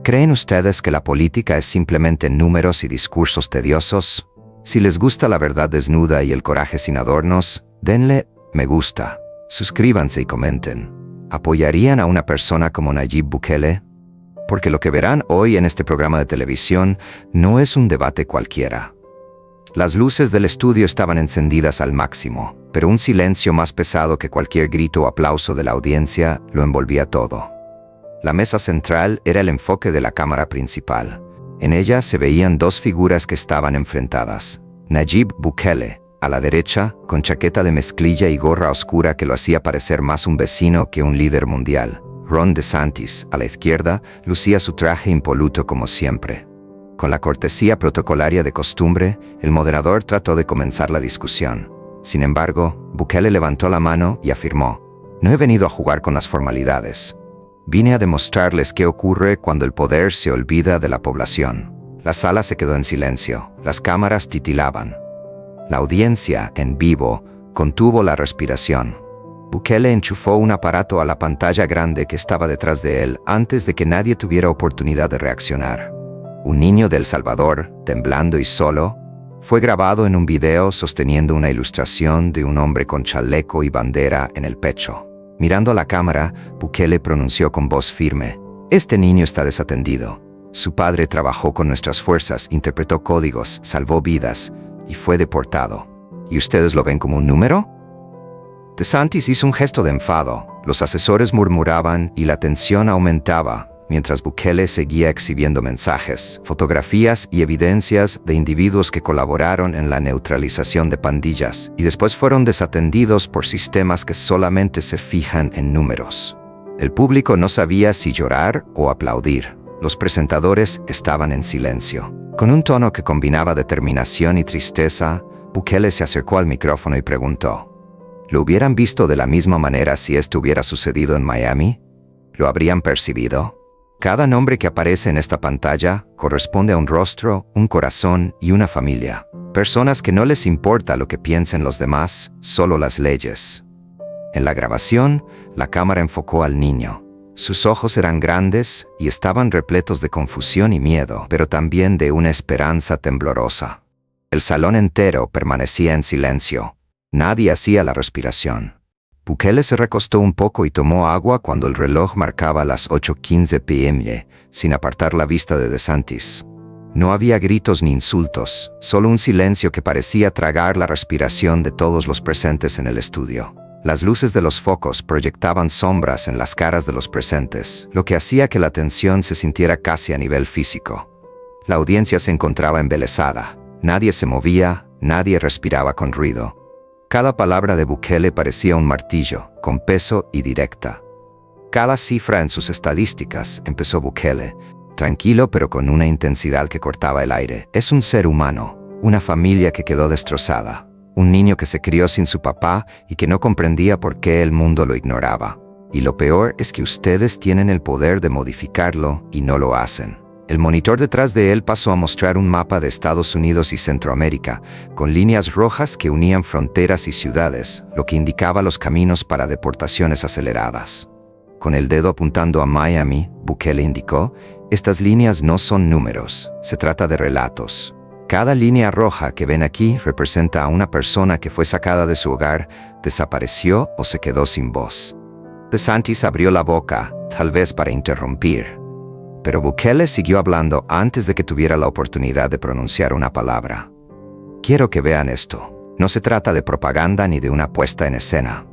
¿Creen ustedes que la política es simplemente números y discursos tediosos? Si les gusta la verdad desnuda y el coraje sin adornos, denle me gusta, suscríbanse y comenten. ¿Apoyarían a una persona como Nayib Bukele? Porque lo que verán hoy en este programa de televisión no es un debate cualquiera. Las luces del estudio estaban encendidas al máximo, pero un silencio más pesado que cualquier grito o aplauso de la audiencia lo envolvía todo. La mesa central era el enfoque de la cámara principal. En ella se veían dos figuras que estaban enfrentadas. Nayib Bukele, a la derecha, con chaqueta de mezclilla y gorra oscura que lo hacía parecer más un vecino que un líder mundial. Ron DeSantis, a la izquierda, lucía su traje impoluto como siempre. Con la cortesía protocolaria de costumbre, el moderador trató de comenzar la discusión. Sin embargo, Bukele levantó la mano y afirmó: «No he venido a jugar con las formalidades. Vine a demostrarles qué ocurre cuando el poder se olvida de la población». La sala se quedó en silencio, las cámaras titilaban. La audiencia, en vivo, contuvo la respiración. Bukele enchufó un aparato a la pantalla grande que estaba detrás de él antes de que nadie tuviera oportunidad de reaccionar. Un niño de El Salvador, temblando y solo, fue grabado en un video sosteniendo una ilustración de un hombre con chaleco y bandera en el pecho. Mirando a la cámara, Bukele pronunció con voz firme: «Este niño está desatendido. Su padre trabajó con nuestras fuerzas, interpretó códigos, salvó vidas y fue deportado. ¿Y ustedes lo ven como un número?». DeSantis hizo un gesto de enfado. Los asesores murmuraban y la tensión aumentaba, mientras Bukele seguía exhibiendo mensajes, fotografías y evidencias de individuos que colaboraron en la neutralización de pandillas y después fueron desatendidos por sistemas que solamente se fijan en números. El público no sabía si llorar o aplaudir. Los presentadores estaban en silencio. Con un tono que combinaba determinación y tristeza, Bukele se acercó al micrófono y preguntó: ¿lo hubieran visto de la misma manera si esto hubiera sucedido en Miami? ¿Lo habrían percibido? Cada nombre que aparece en esta pantalla corresponde a un rostro, un corazón y una familia. Personas que no les importa lo que piensen los demás, solo las leyes. En la grabación, la cámara enfocó al niño. Sus ojos eran grandes y estaban repletos de confusión y miedo, pero también de una esperanza temblorosa. El salón entero permanecía en silencio. Nadie hacía la respiración. Bukele se recostó un poco y tomó agua cuando el reloj marcaba las 8:15 p.m., sin apartar la vista de DeSantis. No había gritos ni insultos, solo un silencio que parecía tragar la respiración de todos los presentes en el estudio. Las luces de los focos proyectaban sombras en las caras de los presentes, lo que hacía que la tensión se sintiera casi a nivel físico. La audiencia se encontraba embelesada. Nadie se movía, nadie respiraba con ruido. Cada palabra de Bukele parecía un martillo, con peso y directa. Cada cifra en sus estadísticas, empezó Bukele, tranquilo pero con una intensidad que cortaba el aire. Es un ser humano, una familia que quedó destrozada. Un niño que se crió sin su papá y que no comprendía por qué el mundo lo ignoraba. Y lo peor es que ustedes tienen el poder de modificarlo y no lo hacen. El monitor detrás de él pasó a mostrar un mapa de Estados Unidos y Centroamérica, con líneas rojas que unían fronteras y ciudades, lo que indicaba los caminos para deportaciones aceleradas. Con el dedo apuntando a Miami, Bukele indicó: «Estas líneas no son números, se trata de relatos. Cada línea roja que ven aquí representa a una persona que fue sacada de su hogar, desapareció o se quedó sin voz». DeSantis abrió la boca, tal vez para interrumpir. Pero Bukele siguió hablando antes de que tuviera la oportunidad de pronunciar una palabra. «Quiero que vean esto. No se trata de propaganda ni de una puesta en escena.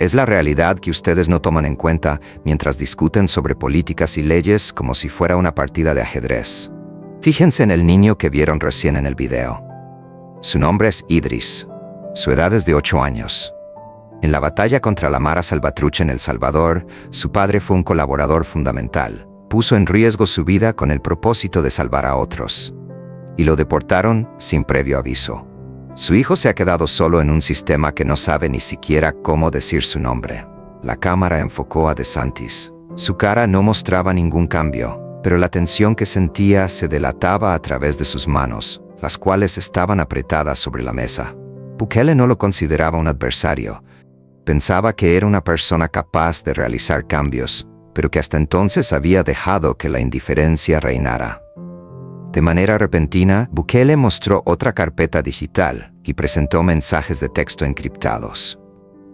Es la realidad que ustedes no toman en cuenta mientras discuten sobre políticas y leyes como si fuera una partida de ajedrez. Fíjense en el niño que vieron recién en el video. Su nombre es Idris. Su edad es de 8 años. En la batalla contra la Mara Salvatrucha en El Salvador, su padre fue un colaborador fundamental. Puso en riesgo su vida con el propósito de salvar a otros. Y lo deportaron sin previo aviso. Su hijo se ha quedado solo en un sistema que no sabe ni siquiera cómo decir su nombre». La cámara enfocó a DeSantis. Su cara no mostraba ningún cambio, pero la tensión que sentía se delataba a través de sus manos, las cuales estaban apretadas sobre la mesa. Bukele no lo consideraba un adversario. Pensaba que era una persona capaz de realizar cambios, pero que hasta entonces había dejado que la indiferencia reinara. De manera repentina, Bukele mostró otra carpeta digital y presentó mensajes de texto encriptados.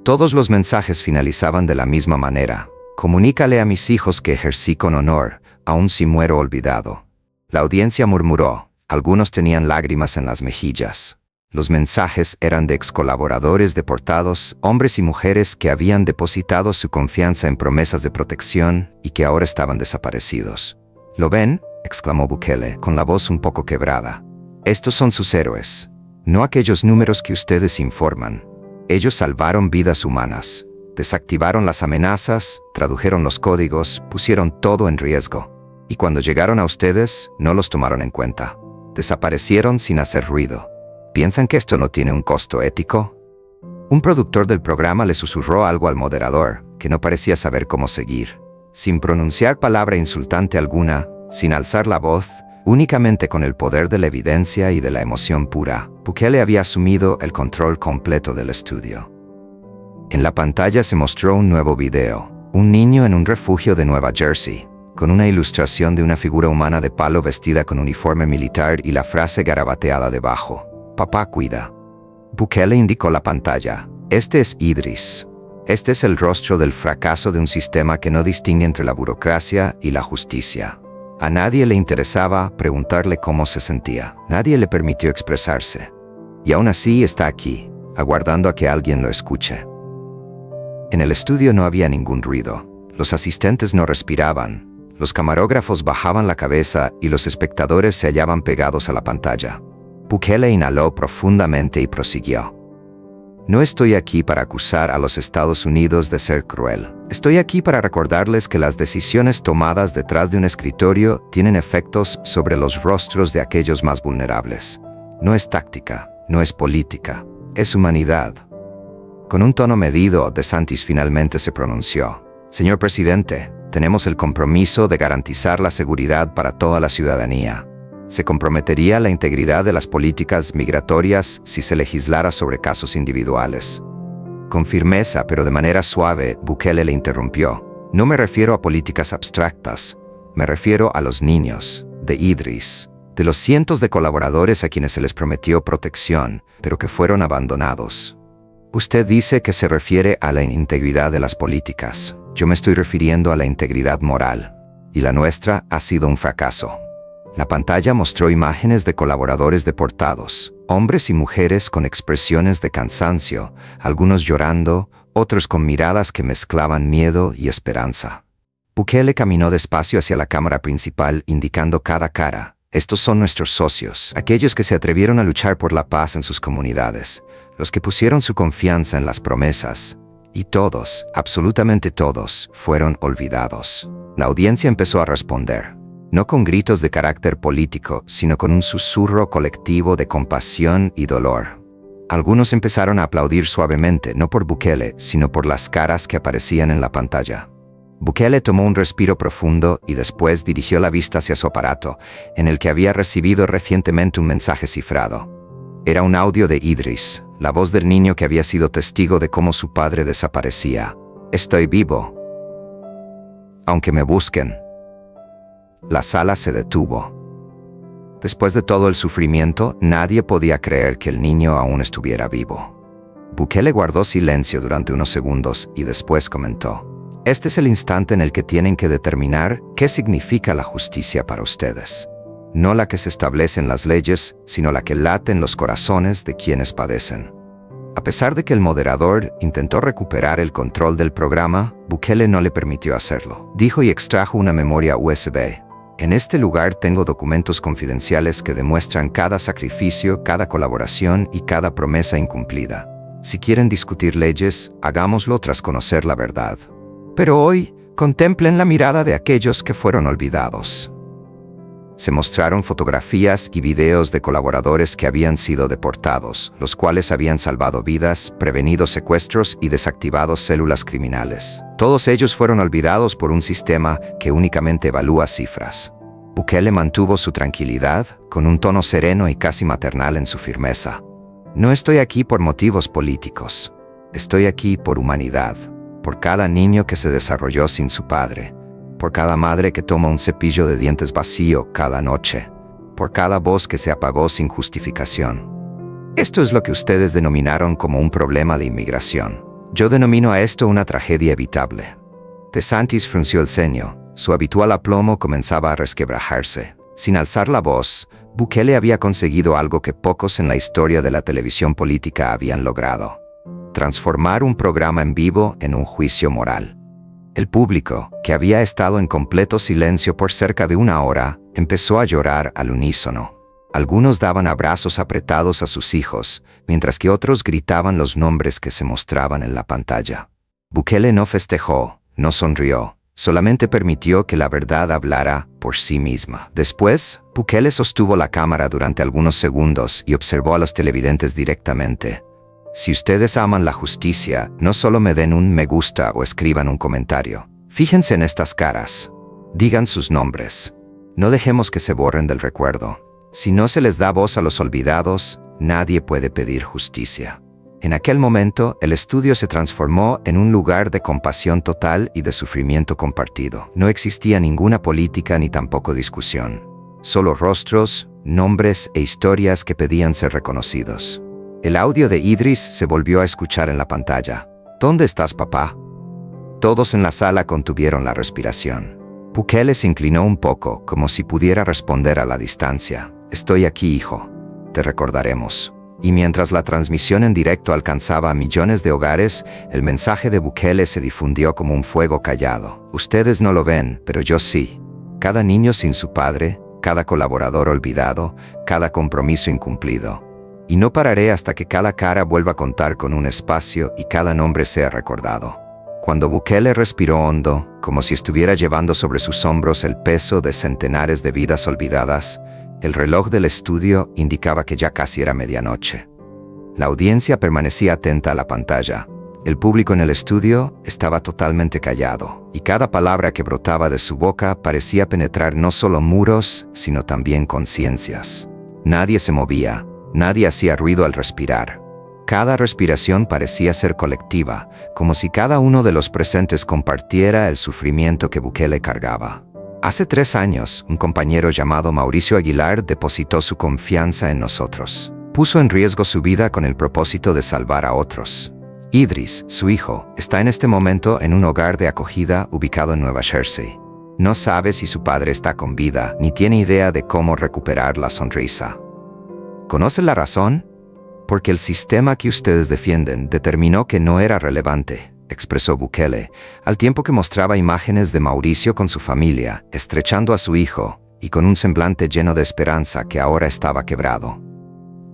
Todos los mensajes finalizaban de la misma manera: «Comunícale a mis hijos que ejercí con honor, aun si muero olvidado». La audiencia murmuró. Algunos tenían lágrimas en las mejillas. Los mensajes eran de excolaboradores deportados, hombres y mujeres que habían depositado su confianza en promesas de protección y que ahora estaban desaparecidos. «¿Lo ven?», exclamó Bukele, con la voz un poco quebrada. «Estos son sus héroes, no aquellos números que ustedes informan. Ellos salvaron vidas humanas, desactivaron las amenazas, tradujeron los códigos, pusieron todo en riesgo. Y cuando llegaron a ustedes, no los tomaron en cuenta. Desaparecieron sin hacer ruido. ¿Piensan que esto no tiene un costo ético?». Un productor del programa le susurró algo al moderador, que no parecía saber cómo seguir. Sin pronunciar palabra insultante alguna, sin alzar la voz, únicamente con el poder de la evidencia y de la emoción pura, Bukele había asumido el control completo del estudio. En la pantalla se mostró un nuevo video, un niño en un refugio de Nueva Jersey, con una ilustración de una figura humana de palo vestida con uniforme militar y la frase garabateada debajo: «Papá cuida». Bukele indicó la pantalla. «Este es Idris. Este es el rostro del fracaso de un sistema que no distingue entre la burocracia y la justicia». A nadie le interesaba preguntarle cómo se sentía. Nadie le permitió expresarse. Y aún así está aquí, aguardando a que alguien lo escuche. En el estudio no había ningún ruido. Los asistentes no respiraban. Los camarógrafos bajaban la cabeza y los espectadores se hallaban pegados a la pantalla. Bukele inhaló profundamente y prosiguió: «No estoy aquí para acusar a los Estados Unidos de ser cruel. Estoy aquí para recordarles que las decisiones tomadas detrás de un escritorio tienen efectos sobre los rostros de aquellos más vulnerables. No es táctica, no es política, es humanidad». Con un tono medido, DeSantis finalmente se pronunció: «Señor presidente, tenemos el compromiso de garantizar la seguridad para toda la ciudadanía. ¿Se comprometería la integridad de las políticas migratorias si se legislara sobre casos individuales?». Con firmeza, pero de manera suave, Bukele le interrumpió: «No me refiero a políticas abstractas, me refiero a los niños, de Idris, de los cientos de colaboradores a quienes se les prometió protección, pero que fueron abandonados. Usted dice que se refiere a la integridad de las políticas. Yo me estoy refiriendo a la integridad moral, y la nuestra ha sido un fracaso». La pantalla mostró imágenes de colaboradores deportados, hombres y mujeres con expresiones de cansancio, algunos llorando, otros con miradas que mezclaban miedo y esperanza. Bukele caminó despacio hacia la cámara principal, indicando cada cara: «Estos son nuestros socios, aquellos que se atrevieron a luchar por la paz en sus comunidades, los que pusieron su confianza en las promesas. Y todos, absolutamente todos, fueron olvidados». La audiencia empezó a responder. No con gritos de carácter político, sino con un susurro colectivo de compasión y dolor. Algunos empezaron a aplaudir suavemente, no por Bukele, sino por las caras que aparecían en la pantalla. Bukele tomó un respiro profundo y después dirigió la vista hacia su aparato, en el que había recibido recientemente un mensaje cifrado. Era un audio de Idris, la voz del niño que había sido testigo de cómo su padre desaparecía. «Estoy vivo. Aunque me busquen». La sala se detuvo. Después de todo el sufrimiento, nadie podía creer que el niño aún estuviera vivo. Bukele guardó silencio durante unos segundos y después comentó: «Este es el instante en el que tienen que determinar qué significa la justicia para ustedes. No la que se establece en las leyes, sino la que late en los corazones de quienes padecen». A pesar de que el moderador intentó recuperar el control del programa, Bukele no le permitió hacerlo. Dijo y extrajo una memoria USB. «En este lugar tengo documentos confidenciales que demuestran cada sacrificio, cada colaboración y cada promesa incumplida. Si quieren discutir leyes, hagámoslo tras conocer la verdad. Pero hoy, contemplen la mirada de aquellos que fueron olvidados». Se mostraron fotografías y videos de colaboradores que habían sido deportados, los cuales habían salvado vidas, prevenido secuestros y desactivado células criminales. Todos ellos fueron olvidados por un sistema que únicamente evalúa cifras. Bukele mantuvo su tranquilidad, con un tono sereno y casi maternal en su firmeza. «No estoy aquí por motivos políticos. Estoy aquí por humanidad, por cada niño que se desarrolló sin su padre, por cada madre que toma un cepillo de dientes vacío cada noche, por cada voz que se apagó sin justificación. Esto es lo que ustedes denominaron como un problema de inmigración. Yo denomino a esto una tragedia evitable. DeSantis frunció el ceño. Su habitual aplomo comenzaba a resquebrajarse. Sin alzar la voz, Bukele había conseguido algo que pocos en la historia de la televisión política habían logrado: transformar un programa en vivo en un juicio moral. El público, que había estado en completo silencio por cerca de una hora, empezó a llorar al unísono. Algunos daban abrazos apretados a sus hijos, mientras que otros gritaban los nombres que se mostraban en la pantalla. Bukele no festejó, no sonrió, solamente permitió que la verdad hablara por sí misma. Después, Bukele sostuvo la cámara durante algunos segundos y observó a los televidentes directamente. Si ustedes aman la justicia, no solo me den un me gusta o escriban un comentario. Fíjense en estas caras. Digan sus nombres. No dejemos que se borren del recuerdo. Si no se les da voz a los olvidados, nadie puede pedir justicia. En aquel momento, el estudio se transformó en un lugar de compasión total y de sufrimiento compartido. No existía ninguna política ni tampoco discusión. Solo rostros, nombres e historias que pedían ser reconocidos. El audio de Idris se volvió a escuchar en la pantalla. ¿Dónde estás, papá? Todos en la sala contuvieron la respiración. Bukele se inclinó un poco, como si pudiera responder a la distancia. Estoy aquí, hijo. Te recordaremos. Y mientras la transmisión en directo alcanzaba a millones de hogares, el mensaje de Bukele se difundió como un fuego callado. Ustedes no lo ven, pero yo sí. Cada niño sin su padre, cada colaborador olvidado, cada compromiso incumplido. Y no pararé hasta que cada cara vuelva a contar con un espacio y cada nombre sea recordado. Cuando Bukele respiró hondo, como si estuviera llevando sobre sus hombros el peso de centenares de vidas olvidadas, el reloj del estudio indicaba que ya casi era medianoche. La audiencia permanecía atenta a la pantalla. El público en el estudio estaba totalmente callado, y cada palabra que brotaba de su boca parecía penetrar no solo muros, sino también conciencias. Nadie se movía, nadie hacía ruido al respirar. Cada respiración parecía ser colectiva, como si cada uno de los presentes compartiera el sufrimiento que Bukele cargaba. Hace 3 años, un compañero llamado Mauricio Aguilar depositó su confianza en nosotros. Puso en riesgo su vida con el propósito de salvar a otros. Idris, su hijo, está en este momento en un hogar de acogida ubicado en Nueva Jersey. No sabe si su padre está con vida, ni tiene idea de cómo recuperar la sonrisa. ¿Conoce la razón? Porque el sistema que ustedes defienden determinó que no era relevante, expresó Bukele, al tiempo que mostraba imágenes de Mauricio con su familia, estrechando a su hijo, y con un semblante lleno de esperanza que ahora estaba quebrado.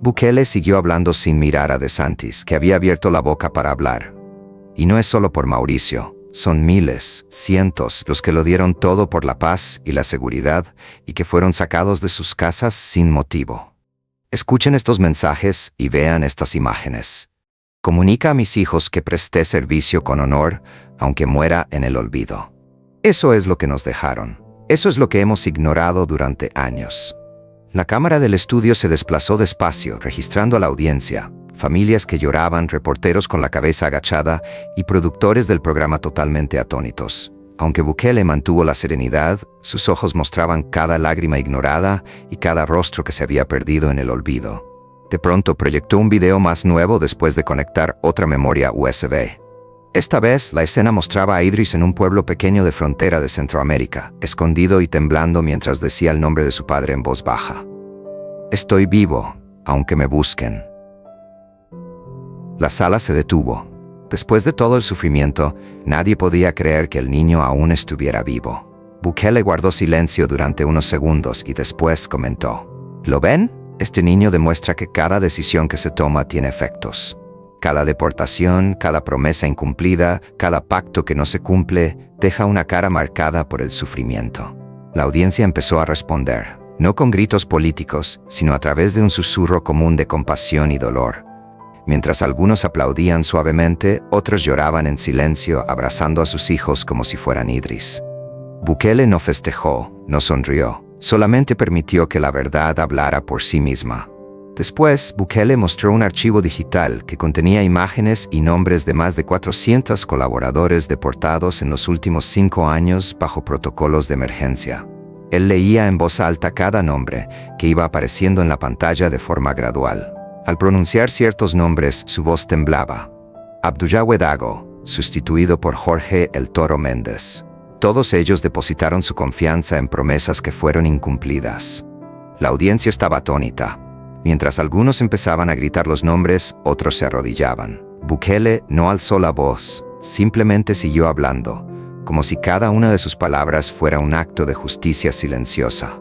Bukele siguió hablando sin mirar a DeSantis, que había abierto la boca para hablar. Y no es solo por Mauricio, son miles, cientos, los que lo dieron todo por la paz y la seguridad, y que fueron sacados de sus casas sin motivo. Escuchen estos mensajes y vean estas imágenes. Comunica a mis hijos que presté servicio con honor, aunque muera en el olvido. Eso es lo que nos dejaron. Eso es lo que hemos ignorado durante años. La cámara del estudio se desplazó despacio, registrando a la audiencia, familias que lloraban, reporteros con la cabeza agachada y productores del programa totalmente atónitos. Aunque Bukele mantuvo la serenidad, sus ojos mostraban cada lágrima ignorada y cada rostro que se había perdido en el olvido. De pronto proyectó un video más nuevo después de conectar otra memoria USB. Esta vez, la escena mostraba a Idris en un pueblo pequeño de frontera de Centroamérica, escondido y temblando mientras decía el nombre de su padre en voz baja. Estoy vivo, aunque me busquen. La sala se detuvo. Después de todo el sufrimiento, nadie podía creer que el niño aún estuviera vivo. Bukele guardó silencio durante unos segundos y después comentó: ¿Lo ven? Este niño demuestra que cada decisión que se toma tiene efectos. Cada deportación, cada promesa incumplida, cada pacto que no se cumple, deja una cara marcada por el sufrimiento. La audiencia empezó a responder, no con gritos políticos, sino a través de un susurro común de compasión y dolor. Mientras algunos aplaudían suavemente, otros lloraban en silencio, abrazando a sus hijos como si fueran Idris. Bukele no festejó, no sonrió, solamente permitió que la verdad hablara por sí misma. Después, Bukele mostró un archivo digital que contenía imágenes y nombres de más de 400 colaboradores deportados en los últimos 5 años bajo protocolos de emergencia. Él leía en voz alta cada nombre que iba apareciendo en la pantalla de forma gradual. Al pronunciar ciertos nombres, su voz temblaba. Abdoulaye Ouedraogo, sustituido por Jorge El Toro Méndez. Todos ellos depositaron su confianza en promesas que fueron incumplidas. La audiencia estaba atónita. Mientras algunos empezaban a gritar los nombres, otros se arrodillaban. Bukele no alzó la voz, simplemente siguió hablando, como si cada una de sus palabras fuera un acto de justicia silenciosa.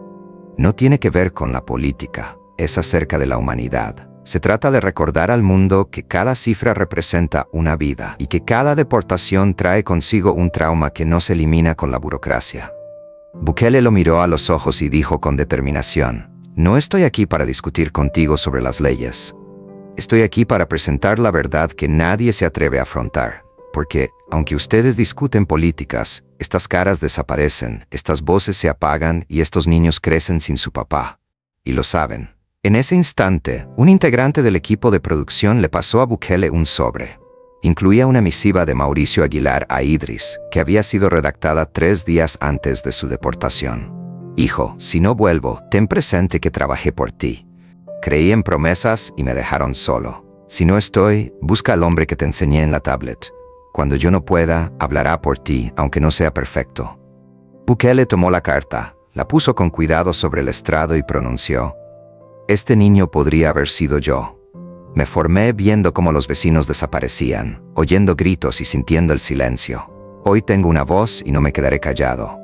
No tiene que ver con la política, es acerca de la humanidad. Se trata de recordar al mundo que cada cifra representa una vida y que cada deportación trae consigo un trauma que no se elimina con la burocracia. Bukele lo miró a los ojos y dijo con determinación: no estoy aquí para discutir contigo sobre las leyes. Estoy aquí para presentar la verdad que nadie se atreve a afrontar. Porque, aunque ustedes discuten políticas, estas caras desaparecen, estas voces se apagan y estos niños crecen sin su papá. Y lo saben. En ese instante, un integrante del equipo de producción le pasó a Bukele un sobre. Incluía una misiva de Mauricio Aguilar a Idris, que había sido redactada 3 días antes de su deportación. Hijo, si no vuelvo, ten presente que trabajé por ti. Creí en promesas y me dejaron solo. Si no estoy, busca al hombre que te enseñé en la tablet. Cuando yo no pueda, hablará por ti, aunque no sea perfecto. Bukele tomó la carta, la puso con cuidado sobre el estrado y pronunció: este niño podría haber sido yo. Me formé viendo cómo los vecinos desaparecían, oyendo gritos y sintiendo el silencio. Hoy tengo una voz y no me quedaré callado.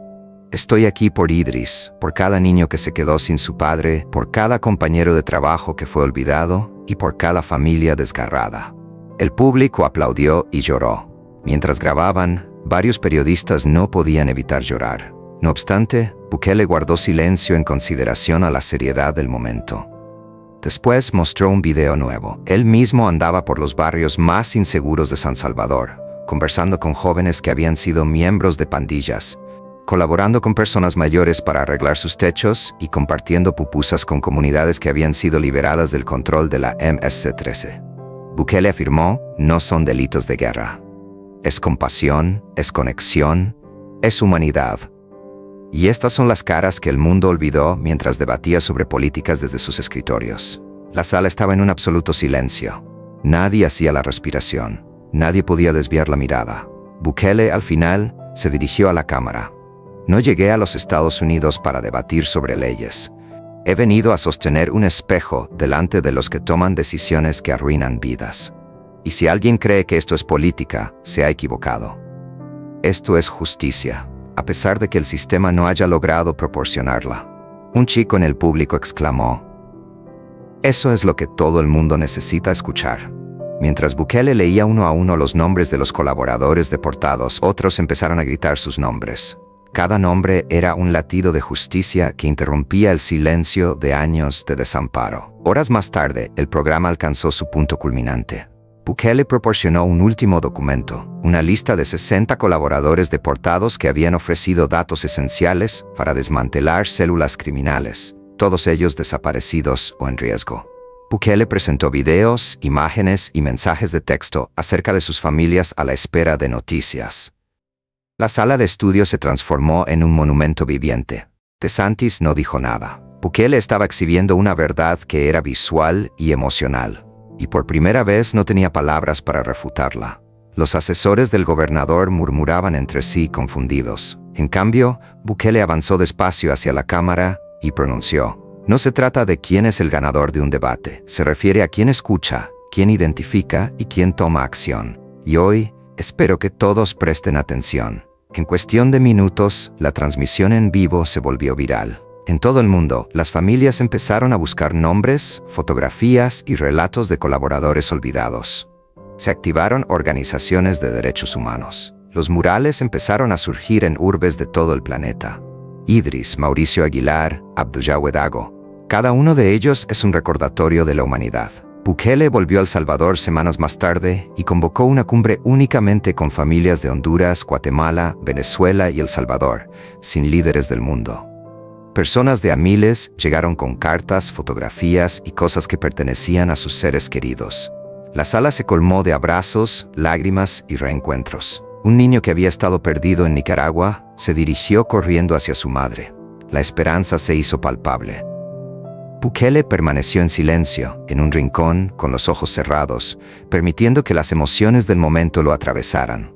Estoy aquí por Idris, por cada niño que se quedó sin su padre, por cada compañero de trabajo que fue olvidado y por cada familia desgarrada. El público aplaudió y lloró. Mientras grababan, varios periodistas no podían evitar llorar. No obstante, Bukele guardó silencio en consideración a la seriedad del momento. Después mostró un video nuevo. Él mismo andaba por los barrios más inseguros de San Salvador, conversando con jóvenes que habían sido miembros de pandillas, colaborando con personas mayores para arreglar sus techos y compartiendo pupusas con comunidades que habían sido liberadas del control de la MS-13. Bukele afirmó: no son delitos de guerra. Es compasión, es conexión, es humanidad. Y estas son las caras que el mundo olvidó mientras debatía sobre políticas desde sus escritorios. La sala estaba en un absoluto silencio. Nadie hacía la respiración. Nadie podía desviar la mirada. Bukele, al final, se dirigió a la cámara. No llegué a los Estados Unidos para debatir sobre leyes. He venido a sostener un espejo delante de los que toman decisiones que arruinan vidas. Y si alguien cree que esto es política, se ha equivocado. Esto es justicia, a pesar de que el sistema no haya logrado proporcionarla. Un chico en el público exclamó: eso es lo que todo el mundo necesita escuchar. Mientras Bukele leía uno a uno los nombres de los colaboradores deportados, otros empezaron a gritar sus nombres. Cada nombre era un latido de justicia que interrumpía el silencio de años de desamparo. Horas más tarde, el programa alcanzó su punto culminante. Bukele proporcionó un último documento, una lista de 60 colaboradores deportados que habían ofrecido datos esenciales para desmantelar células criminales, todos ellos desaparecidos o en riesgo. Bukele presentó videos, imágenes y mensajes de texto acerca de sus familias a la espera de noticias. La sala de estudio se transformó en un monumento viviente. DeSantis no dijo nada. Bukele estaba exhibiendo una verdad que era visual y emocional, y por primera vez no tenía palabras para refutarla. Los asesores del gobernador murmuraban entre sí confundidos. En cambio, Bukele avanzó despacio hacia la cámara y pronunció: no se trata de quién es el ganador de un debate, se refiere a quién escucha, quién identifica y quién toma acción. Y hoy, espero que todos presten atención. En cuestión de minutos, la transmisión en vivo se volvió viral. En todo el mundo, las familias empezaron a buscar nombres, fotografías y relatos de colaboradores olvidados. Se activaron organizaciones de derechos humanos. Los murales empezaron a surgir en urbes de todo el planeta. Idris, Mauricio Aguilar, Abdoulaye Ouedraogo. Cada uno de ellos es un recordatorio de la humanidad. Bukele volvió a El Salvador semanas más tarde y convocó una cumbre únicamente con familias de Honduras, Guatemala, Venezuela y El Salvador, sin líderes del mundo. Personas de a miles llegaron con cartas, fotografías y cosas que pertenecían a sus seres queridos. La sala se colmó de abrazos, lágrimas y reencuentros. Un niño que había estado perdido en Nicaragua se dirigió corriendo hacia su madre. La esperanza se hizo palpable. Bukele permaneció en silencio, en un rincón, con los ojos cerrados, permitiendo que las emociones del momento lo atravesaran.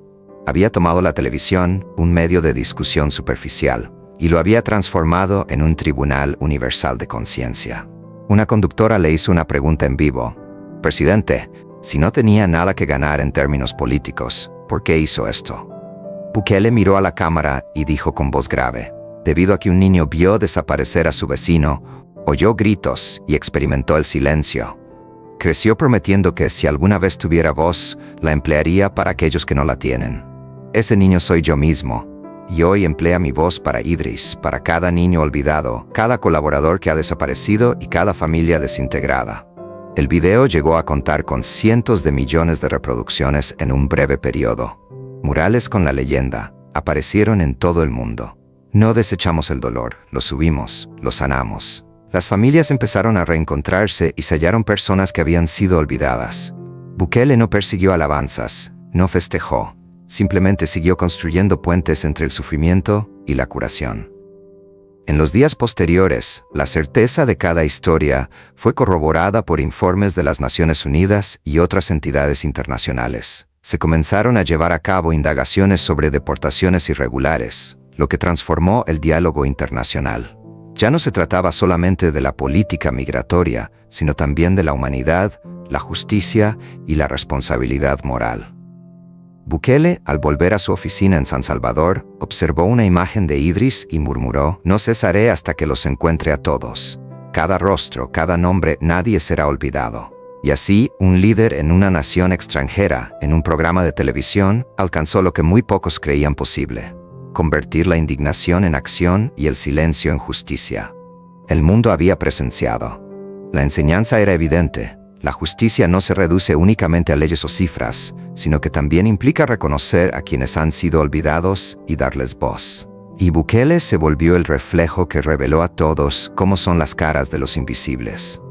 Había tomado la televisión, un medio de discusión superficial, y lo había transformado en un tribunal universal de conciencia. Una conductora le hizo una pregunta en vivo. «Presidente, si no tenía nada que ganar en términos políticos, ¿por qué hizo esto?» Bukele miró a la cámara y dijo con voz grave, debido a que un niño vio desaparecer a su vecino, oyó gritos y experimentó el silencio. Creció prometiendo que si alguna vez tuviera voz, la emplearía para aquellos que no la tienen. Ese niño soy yo mismo, y hoy emplea mi voz para Idris, para cada niño olvidado, cada colaborador que ha desaparecido y cada familia desintegrada. El video llegó a contar con cientos de millones de reproducciones en un breve periodo. Murales con la leyenda aparecieron en todo el mundo. No desechamos el dolor, lo subimos, lo sanamos. Las familias empezaron a reencontrarse y se hallaron personas que habían sido olvidadas. Bukele no persiguió alabanzas, no festejó, simplemente siguió construyendo puentes entre el sufrimiento y la curación. En los días posteriores, la certeza de cada historia fue corroborada por informes de las Naciones Unidas y otras entidades internacionales. Se comenzaron a llevar a cabo indagaciones sobre deportaciones irregulares, lo que transformó el diálogo internacional. Ya no se trataba solamente de la política migratoria, sino también de la humanidad, la justicia y la responsabilidad moral. Bukele, al volver a su oficina en San Salvador, observó una imagen de Idris y murmuró: «No cesaré hasta que los encuentre a todos. Cada rostro, cada nombre, nadie será olvidado». Y así, un líder en una nación extranjera, en un programa de televisión, alcanzó lo que muy pocos creían posible: convertir la indignación en acción y el silencio en justicia. El mundo había presenciado. La enseñanza era evidente. La justicia no se reduce únicamente a leyes o cifras, sino que también implica reconocer a quienes han sido olvidados y darles voz. Y Bukele se volvió el reflejo que reveló a todos cómo son las caras de los invisibles.